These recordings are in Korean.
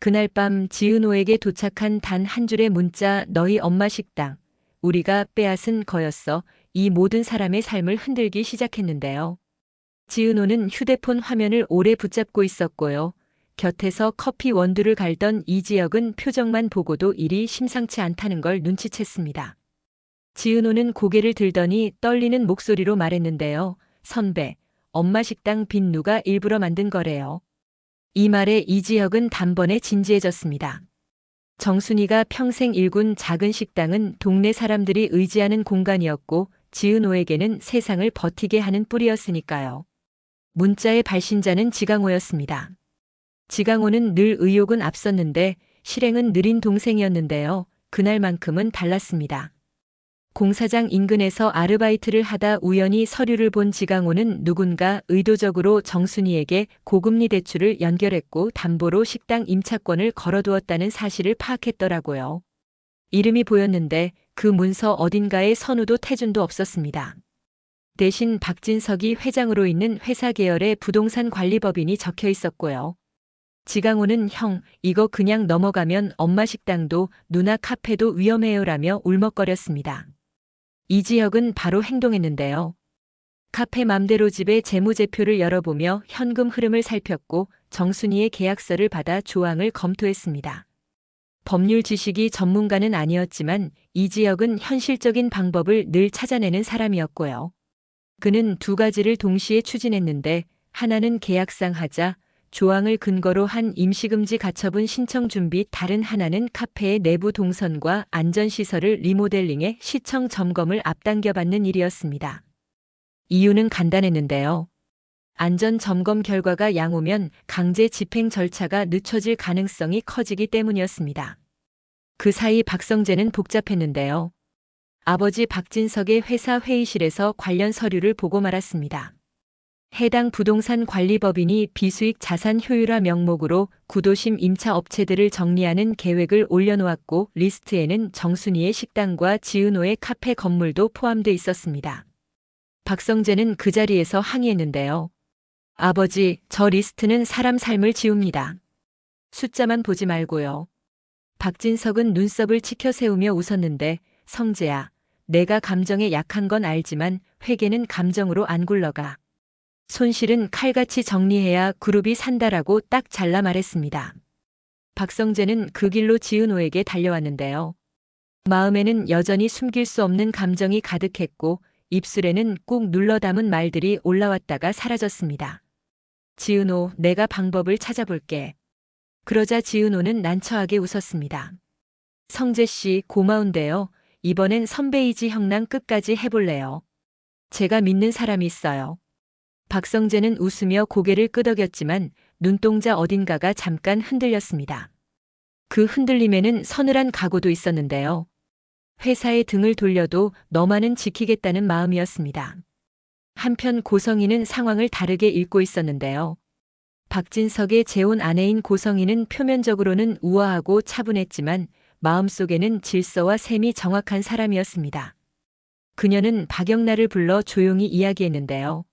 그날 밤 지은호에게 도착한 단 한 줄의 문자, 너희 엄마 식당. 우리가 빼앗은 거였어. 이 모든 사람의 삶을 흔들기 시작했는데요. 지은호는 휴대폰 화면을 오래 붙잡고 있었고요. 곁에서 커피 원두를 갈던 이지혁은 표정만 보고도 일이 심상치 않다는 걸 눈치챘습니다. 지은호는 고개를 들더니 떨리는 목소리로 말했는데요. 선배, 엄마 식당 빈 누가 일부러 만든 거래요. 이 말에 이지혁은 단번에 진지해졌습니다. 정순이가 평생 일군 작은 식당은 동네 사람들이 의지하는 공간이었고 지은호에게는 세상을 버티게 하는 뿌리였으니까요. 문자의 발신자는 지강호였습니다. 지강호는 늘 의욕은 앞섰는데 실행은 느린 동생이었는데요. 그날만큼은 달랐습니다. 공사장 인근에서 아르바이트를 하다 우연히 서류를 본 지강호는 누군가 의도적으로 정순이에게 고금리 대출을 연결했고 담보로 식당 임차권을 걸어두었다는 사실을 파악했더라고요. 이름이 보였는데 그 문서 어딘가에 선우도 태준도 없었습니다. 대신 박진석이 회장으로 있는 회사 계열의 부동산 관리법인이 적혀 있었고요. 지강호는 형, 이거 그냥 넘어가면 엄마 식당도 누나 카페도 위험해요라며 울먹거렸습니다. 이지혁은 바로 행동했는데요. 카페 맘대로 집의 재무제표를 열어보며 현금 흐름을 살폈고 정순이의 계약서를 받아 조항을 검토했습니다. 법률 지식이 전문가는 아니었지만 이지혁은 현실적인 방법을 늘 찾아내는 사람이었고요. 그는 두 가지를 동시에 추진했는데 하나는 계약상 하자, 조항을 근거로 한 임시금지 가처분 신청 준비, 다른 하나는 카페의 내부 동선과 안전시설을 리모델링해 시청 점검을 앞당겨 받는 일이었습니다. 이유는 간단했는데요. 안전 점검 결과가 양호면 강제 집행 절차가 늦춰질 가능성이 커지기 때문이었습니다. 그 사이 박성재는 복잡했는데요. 아버지 박진석의 회사 회의실에서 관련 서류를 보고 말았습니다. 해당 부동산 관리법인이 비수익 자산 효율화 명목으로 구도심 임차 업체들을 정리하는 계획을 올려놓았고 리스트에는 정순이의 식당과 지은호의 카페 건물도 포함돼 있었습니다. 박성재는 그 자리에서 항의했는데요. 아버지, 저 리스트는 사람 삶을 지웁니다. 숫자만 보지 말고요. 박진석은 눈썹을 치켜 세우며 웃었는데 성재야, 내가 감정에 약한 건 알지만 회계는 감정으로 안 굴러가. 손실은 칼같이 정리해야 그룹이 산다라고 딱 잘라 말했습니다. 박성재는 그 길로 지은호에게 달려왔는데요. 마음에는 여전히 숨길 수 없는 감정이 가득했고 입술에는 꾹 눌러 담은 말들이 올라왔다가 사라졌습니다. 지은호, 내가 방법을 찾아볼게. 그러자 지은호는 난처하게 웃었습니다. 성재 씨, 고마운데요. 이번엔 선배이지 형랑 끝까지 해볼래요. 제가 믿는 사람이 있어요. 박성재는 웃으며 고개를 끄덕였지만 눈동자 어딘가가 잠깐 흔들렸습니다. 그 흔들림에는 서늘한 각오도 있었는데요. 회사에 등을 돌려도 너만은 지키겠다는 마음이었습니다. 한편 고성이는 상황을 다르게 읽고 있었는데요. 박진석의 재혼 아내인 고성이는 표면적으로는 우아하고 차분했지만 마음속에는 질서와 셈이 정확한 사람이었습니다. 그녀는 박영란을 불러 조용히 이야기했는데요.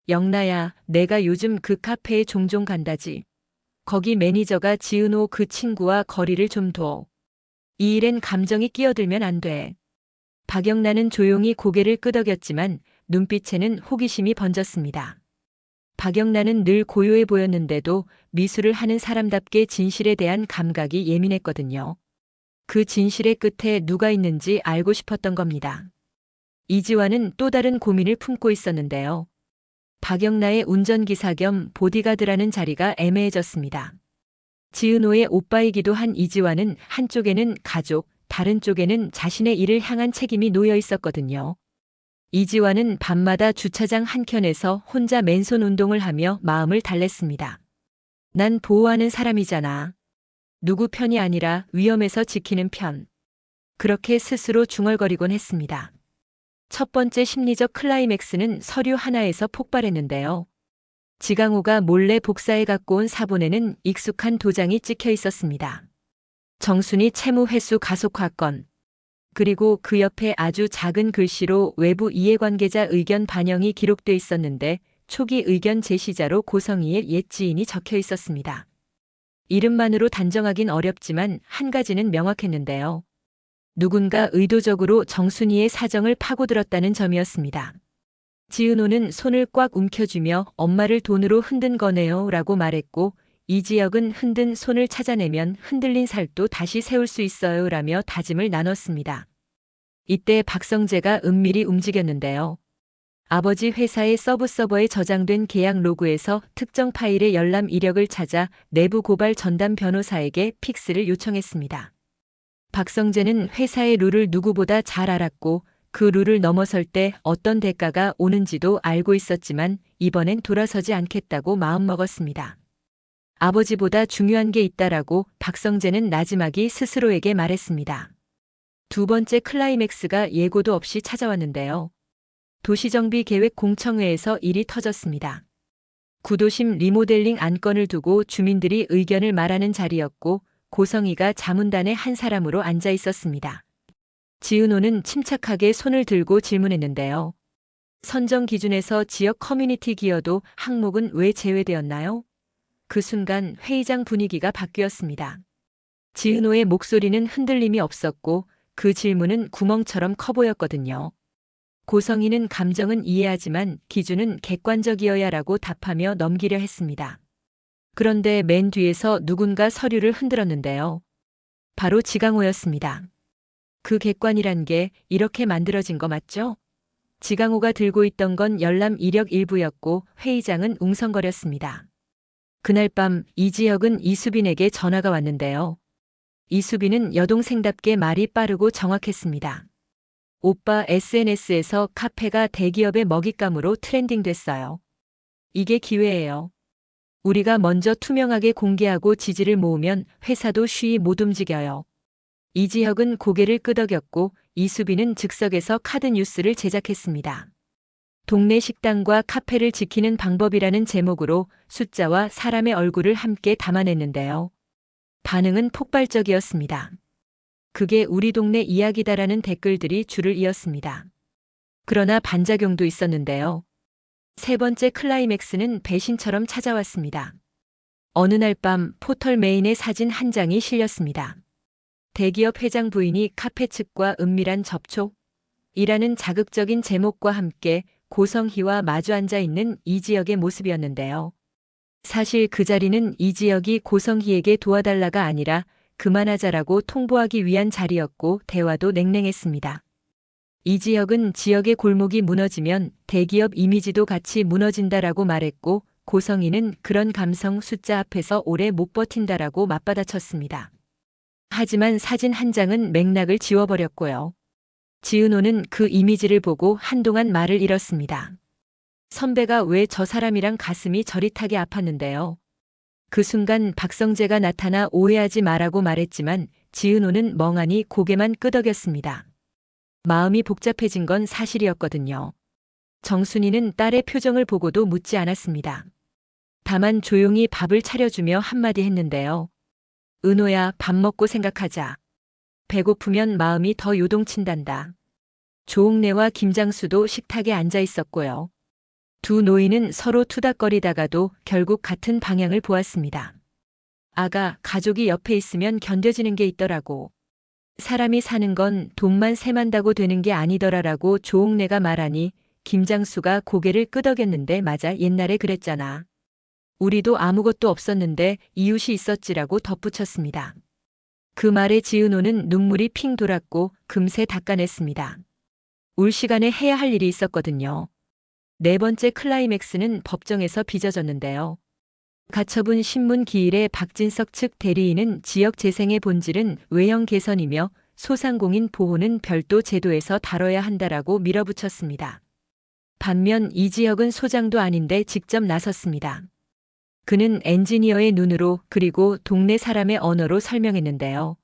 영란야, 내가 요즘 그 카페에 종종 간다지. 거기 매니저가 지은호 그 친구와 거리를 좀 둬. 이 일엔 감정이 끼어들면 안 돼. 박영란은 조용히 고개를 끄덕였지만 눈빛에는 호기심이 번졌습니다. 박영란은 늘 고요해 보였는데도 미술을 하는 사람답게 진실에 대한 감각이 예민했거든요. 그 진실의 끝에 누가 있는지 알고 싶었던 겁니다. 이지화는 또 다른 고민을 품고 있었는데요. 박영란의 운전기사 겸 보디가드라는 자리가 애매해졌습니다. 지은호의 오빠이기도 한 이지화는 한쪽에는 가족, 다른 쪽에는 자신의 일을 향한 책임이 놓여 있었거든요. 이지화는 밤마다 주차장 한켠에서 혼자 맨손 운동을 하며 마음을 달랬습니다. 난 보호하는 사람이잖아. 누구 편이 아니라 위험에서 지키는 편. 그렇게 스스로 중얼거리곤 했습니다. 첫 번째 심리적 클라이맥스는 서류 하나에서 폭발했는데요. 지강호가 몰래 복사해 갖고 온 사본에는 익숙한 도장이 찍혀 있었습니다. 정순이 채무 회수 가속화 건. 그리고 그 옆에 아주 작은 글씨로 외부 이해관계자 의견 반영이 기록돼 있었는데 초기 의견 제시자로 고성이의 옛 지인이 적혀 있었습니다. 이름만으로 단정하긴 어렵지만 한 가지는 명확했는데요. 누군가 의도적으로 정순이의 사정을 파고들었다는 점이었습니다. 지은호는 손을 꽉 움켜쥐며 엄마를 돈으로 흔든 거네요 라고 말했고, 이지혁은 흔든 손을 찾아내면 흔들린 살도 다시 세울 수 있어요 라며 다짐을 나눴습니다. 이때 박성재가 은밀히 움직였는데요. 아버지 회사의 서브서버에 저장된 계약 로그에서 특정 파일의 열람 이력을 찾아 내부 고발 전담 변호사에게 픽스를 요청했습니다. 박성재는 회사의 룰을 누구보다 잘 알았고 그 룰을 넘어설 때 어떤 대가가 오는지도 알고 있었지만 이번엔 돌아서지 않겠다고 마음먹었습니다. 아버지보다 중요한 게 있다라고 박성재는 나지막이 스스로에게 말했습니다. 두 번째 클라이맥스가 예고도 없이 찾아왔는데요. 도시정비계획 공청회에서 일이 터졌습니다. 구도심 리모델링 안건을 두고 주민들이 의견을 말하는 자리였고 고성희가 자문단의 한 사람으로 앉아 있었습니다. 지은호는 침착하게 손을 들고 질문했는데요. 선정 기준에서 지역 커뮤니티 기여도 항목은 왜 제외되었나요? 그 순간 회의장 분위기가 바뀌었습니다. 지은호의 목소리는 흔들림이 없었고 그 질문은 구멍처럼 커 보였거든요. 고성희는 감정은 이해하지만 기준은 객관적이어야라고 답하며 넘기려 했습니다. 그런데 맨 뒤에서 누군가 서류를 흔들었는데요. 바로 지강호였습니다. 그 객관이란 게 이렇게 만들어진 거 맞죠? 지강호가 들고 있던 건 열람 이력 일부였고 회의장은 웅성거렸습니다. 그날 밤 이지혁은 이수빈에게 전화가 왔는데요. 이수빈은 여동생답게 말이 빠르고 정확했습니다. 오빠 SNS에서 카페가 대기업의 먹잇감으로 트렌딩 됐어요. 이게 기회예요. 우리가 먼저 투명하게 공개하고 지지를 모으면 회사도 쉬이 못 움직여요. 이지혁은 고개를 끄덕였고 이수빈은 즉석에서 카드 뉴스를 제작했습니다. 동네 식당과 카페를 지키는 방법이라는 제목으로 숫자와 사람의 얼굴을 함께 담아냈는데요. 반응은 폭발적이었습니다. 그게 우리 동네 이야기다라는 댓글들이 줄을 이었습니다. 그러나 반작용도 있었는데요. 세 번째 클라이맥스는 배신처럼 찾아왔습니다. 어느 날 밤 포털 메인에 사진 한 장이 실렸습니다. 대기업 회장 부인이 카페 측과 은밀한 접촉이라는 자극적인 제목과 함께 고성희와 마주 앉아 있는 이지혁의 모습이었는데요. 사실 그 자리는 이지혁이 고성희에게 도와달라가 아니라 그만하자라고 통보하기 위한 자리였고 대화도 냉랭했습니다. 이지혁은 지역의 골목이 무너지면 대기업 이미지도 같이 무너진다라고 말했고 고성희는 그런 감성 숫자 앞에서 오래 못 버틴다라고 맞받아쳤습니다. 하지만 사진 한 장은 맥락을 지워버렸고요. 지은호는 그 이미지를 보고 한동안 말을 잃었습니다. 선배가 왜 저 사람이랑 가슴이 저릿하게 아팠는데요. 그 순간 박성재가 나타나 오해하지 마라고 말했지만 지은호는 멍하니 고개만 끄덕였습니다. 마음이 복잡해진 건 사실이었거든요. 정순이는 딸의 표정을 보고도 묻지 않았습니다. 다만 조용히 밥을 차려주며 한마디 했는데요. 은호야, 밥 먹고 생각하자. 배고프면 마음이 더 요동친단다. 조옥래와 김장수도 식탁에 앉아 있었고요. 두 노인은 서로 투닥거리다가도 결국 같은 방향을 보았습니다. 아가, 가족이 옆에 있으면 견뎌지는 게 있더라고. 사람이 사는 건 돈만 세만다고 되는 게 아니더라라고 조옥래가 말하니 김장수가 고개를 끄덕였는데 맞아, 옛날에 그랬잖아. 우리도 아무것도 없었는데 이웃이 있었지라고 덧붙였습니다. 그 말에 지은호는 눈물이 핑 돌았고 금세 닦아냈습니다. 올 시간에 해야 할 일이 있었거든요. 네 번째 클라이맥스는 법정에서 빚어졌는데요. 가처분 신문 기일에 박진석 측 대리인은 지역 재생의 본질은 외형 개선이며 소상공인 보호는 별도 제도에서 다뤄야 한다라고 밀어붙였습니다. 반면 이지혁은 소장도 아닌데 직접 나섰습니다. 그는 엔지니어의 눈으로 그리고 동네 사람의 언어로 설명했는데요.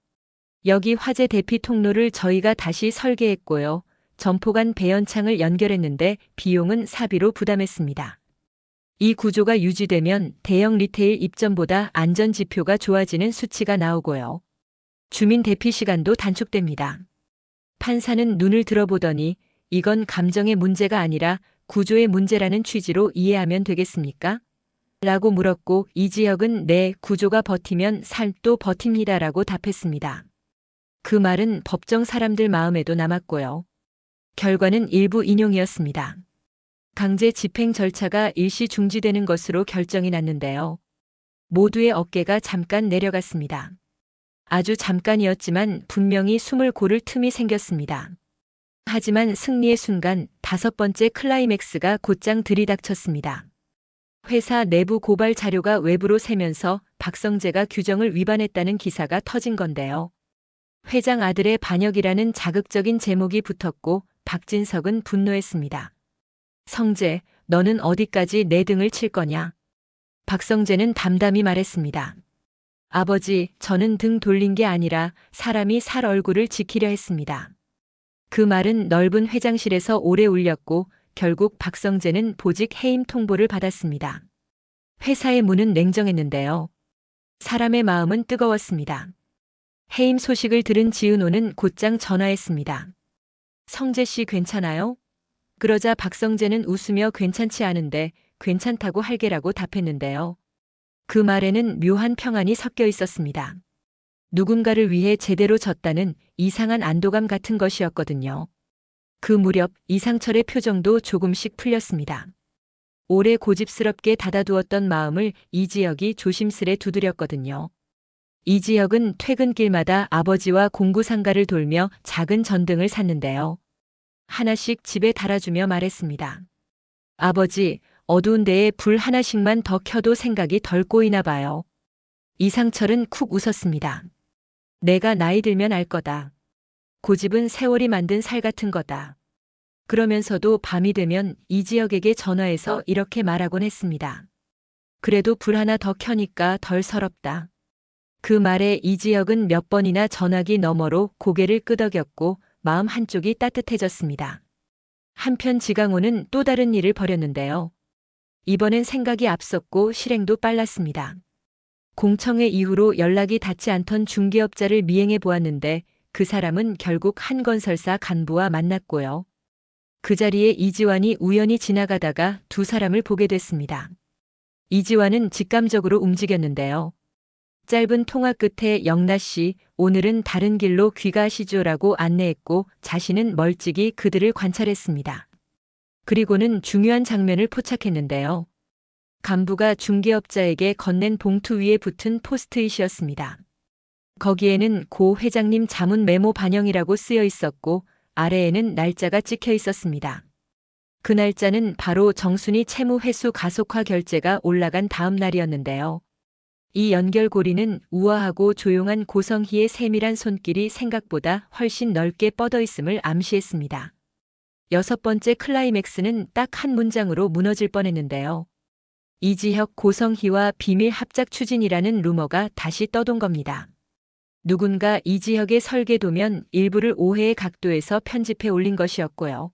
여기 화재 대피 통로를 저희가 다시 설계했고요. 점포간 배연창을 연결했는데 비용은 사비로 부담했습니다. 이 구조가 유지되면 대형 리테일 입점보다 안전 지표가 좋아지는 수치가 나오고요. 주민 대피 시간도 단축됩니다. 판사는 눈을 들어보더니 이건 감정의 문제가 아니라 구조의 문제라는 취지로 이해하면 되겠습니까? 라고 물었고 이지혁은 네, 구조가 버티면 삶도 버팁니다라고 답했습니다. 그 말은 법정 사람들 마음에도 남았고요. 결과는 일부 인용이었습니다. 강제 집행 절차가 일시 중지되는 것으로 결정이 났는데요. 모두의 어깨가 잠깐 내려갔습니다. 아주 잠깐이었지만 분명히 숨을 고를 틈이 생겼습니다. 하지만 승리의 순간 5번째 클라이맥스가 곧장 들이닥쳤습니다. 회사 내부 고발 자료가 외부로 새면서 박성재가 규정을 위반했다는 기사가 터진 건데요. 회장 아들의 반역이라는 자극적인 제목이 붙었고 박진석은 분노했습니다. 성재, 너는 어디까지 내 등을 칠 거냐? 박성재는 담담히 말했습니다. 아버지, 저는 등 돌린 게 아니라 사람이 살 얼굴을 지키려 했습니다. 그 말은 넓은 회장실에서 오래 울렸고 결국 박성재는 보직 해임 통보를 받았습니다. 회사의 문은 냉정했는데요. 사람의 마음은 뜨거웠습니다. 해임 소식을 들은 지은호는 곧장 전화했습니다. 성재 씨 괜찮아요? 그러자 박성재는 웃으며 괜찮지 않은데 괜찮다고 할게라고 답했는데요. 그 말에는 묘한 평안이 섞여 있었습니다. 누군가를 위해 제대로 졌다는 이상한 안도감 같은 것이었거든요. 그 무렵 이상철의 표정도 조금씩 풀렸습니다. 오래 고집스럽게 닫아두었던 마음을 이지혁이 조심스레 두드렸거든요. 이지혁은 퇴근길마다 아버지와 공구상가를 돌며 작은 전등을 샀는데요. 하나씩 집에 달아주며 말했습니다. 아버지, 어두운 데에 불 하나씩만 더 켜도 생각이 덜 꼬이나 봐요. 이상철은 쿡 웃었습니다. 내가 나이 들면 알 거다. 고집은 세월이 만든 살 같은 거다. 그러면서도 밤이 되면 이지혁에게 전화해서 이렇게 말하곤 했습니다. 그래도 불 하나 더 켜니까 덜 서럽다. 그 말에 이지혁은 몇 번이나 전화기 너머로 고개를 끄덕였고 마음 한쪽이 따뜻해졌습니다. 한편 지강호는 또 다른 일을 벌였는데요. 이번엔 생각이 앞섰고 실행도 빨랐습니다. 공청회 이후로 연락이 닿지 않던 중개업자를 미행해 보았는데 그 사람은 결국 한 건설사 간부와 만났고요. 그 자리에 이지환이 우연히 지나가다가 두 사람을 보게 됐습니다. 이지환은 직감적으로 움직였는데요. 짧은 통화 끝에 영나 씨, 오늘은 다른 길로 귀가하시죠라고 안내했고 자신은 멀찍이 그들을 관찰했습니다. 그리고는 중요한 장면을 포착했는데요. 간부가 중개업자에게 건넨 봉투 위에 붙은 포스트잇이었습니다. 거기에는 고 회장님 자문 메모 반영이라고 쓰여 있었고 아래에는 날짜가 찍혀 있었습니다. 그 날짜는 바로 정순이 채무 회수 가속화 결제가 올라간 다음 날이었는데요. 이 연결고리는 우아하고 조용한 고성희의 세밀한 손길이 생각보다 훨씬 넓게 뻗어 있음을 암시했습니다. 6번째 클라이맥스는 딱 한 문장으로 무너질 뻔했는데요. 이지혁 고성희와 비밀 합작 추진이라는 루머가 다시 떠돈 겁니다. 누군가 이지혁의 설계도면 일부를 오해의 각도에서 편집해 올린 것이었고요.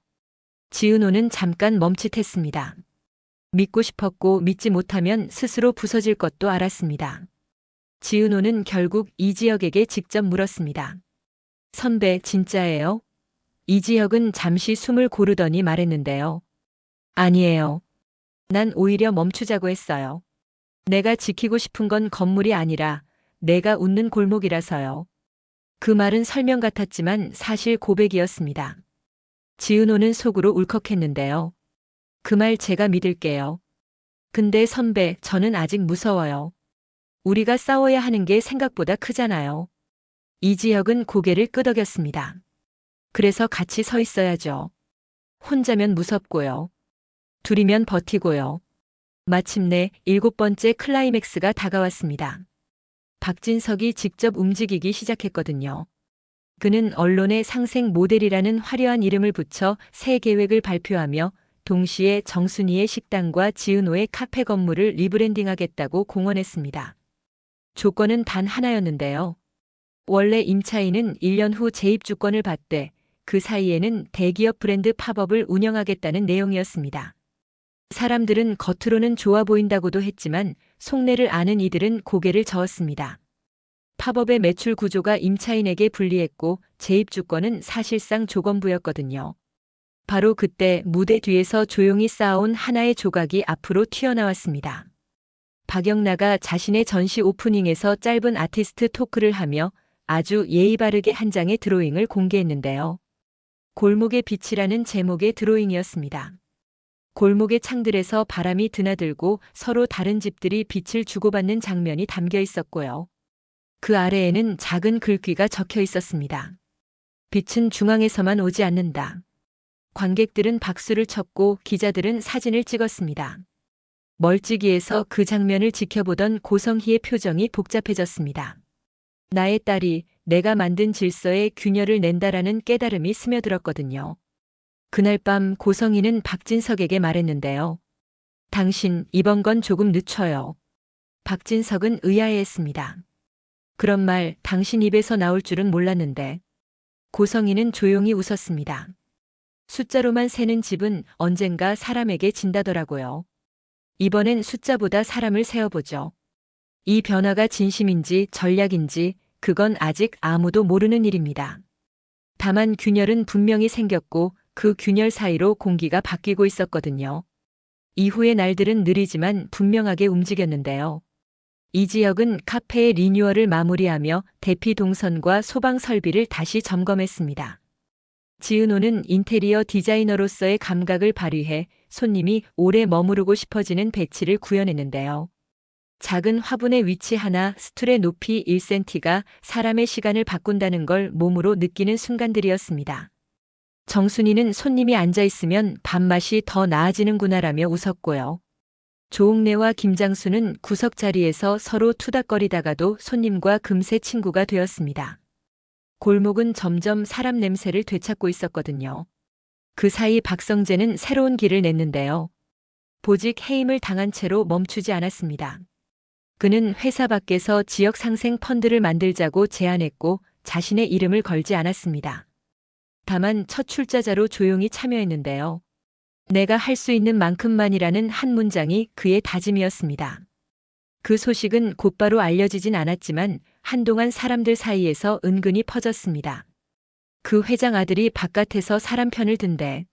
지은호는 잠깐 멈칫했습니다. 믿고 싶었고 믿지 못하면 스스로 부서질 것도 알았습니다. 지은호는 결국 이지혁에게 직접 물었습니다. 선배, 진짜예요? 이지혁은 잠시 숨을 고르더니 말했는데요. 아니에요. 난 오히려 멈추자고 했어요. 내가 지키고 싶은 건 건물이 아니라 내가 웃는 골목이라서요. 그 말은 설명 같았지만 사실 고백이었습니다. 지은호는 속으로 울컥했는데요. 그 말 제가 믿을게요. 근데 선배, 저는 아직 무서워요. 우리가 싸워야 하는 게 생각보다 크잖아요. 이지혁은 고개를 끄덕였습니다. 그래서 같이 서 있어야죠. 혼자면 무섭고요. 둘이면 버티고요. 마침내 7번째 클라이맥스가 다가왔습니다. 박진석이 직접 움직이기 시작했거든요. 그는 언론에 상생 모델이라는 화려한 이름을 붙여 새 계획을 발표하며 동시에 정순이의 식당과 지은호의 카페 건물을 리브랜딩하겠다고 공언했습니다. 조건은 단 하나였는데요. 원래 임차인은 1년 후 재입주권을 받되 그 사이에는 대기업 브랜드 팝업을 운영하겠다는 내용이었습니다. 사람들은 겉으로는 좋아 보인다고도 했지만 속내를 아는 이들은 고개를 저었습니다. 팝업의 매출 구조가 임차인에게 불리했고 재입주권은 사실상 조건부였거든요. 바로 그때 무대 뒤에서 조용히 쌓아온 하나의 조각이 앞으로 튀어나왔습니다. 박영나가 자신의 전시 오프닝에서 짧은 아티스트 토크를 하며 아주 예의 바르게 한 장의 드로잉을 공개했는데요. 골목의 빛이라는 제목의 드로잉이었습니다. 골목의 창들에서 바람이 드나들고 서로 다른 집들이 빛을 주고받는 장면이 담겨 있었고요. 그 아래에는 작은 글귀가 적혀 있었습니다. 빛은 중앙에서만 오지 않는다. 관객들은 박수를 쳤고 기자들은 사진을 찍었습니다. 멀찍이에서 그 장면을 지켜보던 고성희의 표정이 복잡해졌습니다. 나의 딸이 내가 만든 질서에 균열을 낸다라는 깨달음이 스며들었거든요. 그날 밤 고성희는 박진석에게 말했는데요. 당신 이번 건 조금 늦춰요. 박진석은 의아해했습니다. 그런 말 당신 입에서 나올 줄은 몰랐는데. 고성희는 조용히 웃었습니다. 숫자로만 세는 집은 언젠가 사람에게 진다더라고요. 이번엔 숫자보다 사람을 세어보죠. 이 변화가 진심인지 전략인지 그건 아직 아무도 모르는 일입니다. 다만 균열은 분명히 생겼고 그 균열 사이로 공기가 바뀌고 있었거든요. 이후의 날들은 느리지만 분명하게 움직였는데요. 이지혁은 카페의 리뉴얼을 마무리하며 대피 동선과 소방 설비를 다시 점검했습니다. 지은호는 인테리어 디자이너로서의 감각을 발휘해 손님이 오래 머무르고 싶어지는 배치를 구현했는데요. 작은 화분의 위치 하나, 스툴의 높이 1cm가 사람의 시간을 바꾼다는 걸 몸으로 느끼는 순간들이었습니다. 정순이는 손님이 앉아있으면 밥맛이 더 나아지는구나라며 웃었고요. 조옥래와 김장수는 구석 자리에서 서로 투닥거리다가도 손님과 금세 친구가 되었습니다. 골목은 점점 사람 냄새를 되찾고 있었거든요. 그 사이 박성재는 새로운 길을 냈는데요. 보직 해임을 당한 채로 멈추지 않았습니다. 그는 회사 밖에서 지역 상생 펀드를 만들자고 제안했고 자신의 이름을 걸지 않았습니다. 다만 첫 출자자로 조용히 참여했는데요. 내가 할 수 있는 만큼만이라는 한 문장이 그의 다짐이었습니다. 그 소식은 곧바로 알려지진 않았지만 한동안 사람들 사이에서 은근히 퍼졌습니다. 그 회장 아들이 바깥에서 사람 편을 든대.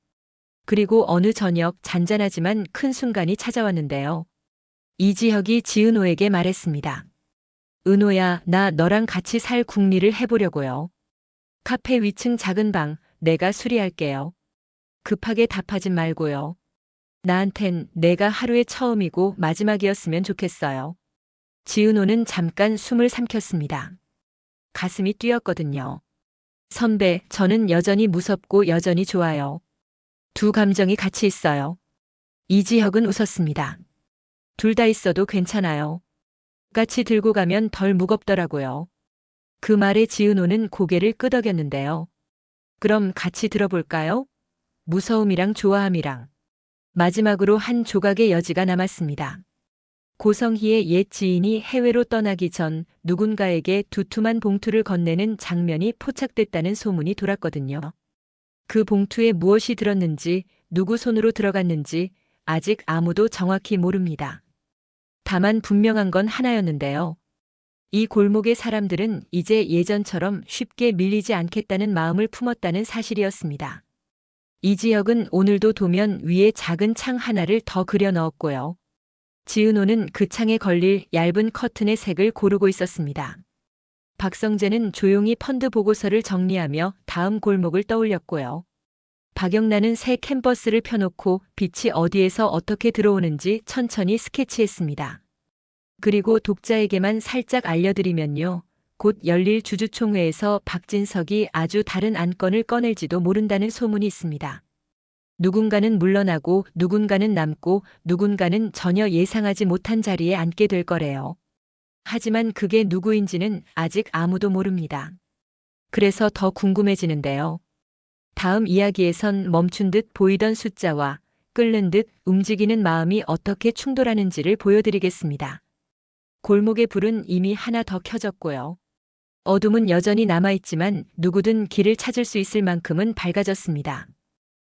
그리고 어느 저녁 잔잔하지만 큰 순간이 찾아왔는데요. 이지혁이 지은호에게 말했습니다. 은호야, 나 너랑 같이 살 궁리를 해보려고요. 카페 위층 작은 방, 내가 수리할게요. 급하게 답하지 말고요. 나한텐 내가 하루의 처음이고 마지막이었으면 좋겠어요. 지은호는 잠깐 숨을 삼켰습니다. 가슴이 뛰었거든요. 선배, 저는 여전히 무섭고 여전히 좋아요. 두 감정이 같이 있어요. 이지혁은 웃었습니다. 둘 다 있어도 괜찮아요. 같이 들고 가면 덜 무겁더라고요. 그 말에 지은호는 고개를 끄덕였는데요. 그럼 같이 들어볼까요? 무서움이랑 좋아함이랑. 마지막으로 한 조각의 여지가 남았습니다. 고성희의 옛 지인이 해외로 떠나기 전 누군가에게 두툼한 봉투를 건네는 장면이 포착됐다는 소문이 돌았거든요. 그 봉투에 무엇이 들었는지, 누구 손으로 들어갔는지 아직 아무도 정확히 모릅니다. 다만 분명한 건 하나였는데요. 이 골목의 사람들은 이제 예전처럼 쉽게 밀리지 않겠다는 마음을 품었다는 사실이었습니다. 이지혁은 오늘도 도면 위에 작은 창 하나를 더 그려 넣었고요. 지은호는 그 창에 걸릴 얇은 커튼의 색을 고르고 있었습니다. 박성재는 조용히 펀드 보고서를 정리하며 다음 골목을 떠올렸고요. 박영란은 새 캔버스를 펴놓고 빛이 어디에서 어떻게 들어오는지 천천히 스케치했습니다. 그리고 독자에게만 살짝 알려드리면요. 곧 열릴 주주총회에서 박진석이 아주 다른 안건을 꺼낼지도 모른다는 소문이 있습니다. 누군가는 물러나고 누군가는 남고 누군가는 전혀 예상하지 못한 자리에 앉게 될 거래요. 하지만 그게 누구인지는 아직 아무도 모릅니다. 그래서 더 궁금해지는데요. 다음 이야기에선 멈춘 듯 보이던 숫자와 끓는 듯 움직이는 마음이 어떻게 충돌하는지를 보여드리겠습니다. 골목의 불은 이미 하나 더 켜졌고요. 어둠은 여전히 남아있지만 누구든 길을 찾을 수 있을 만큼은 밝아졌습니다.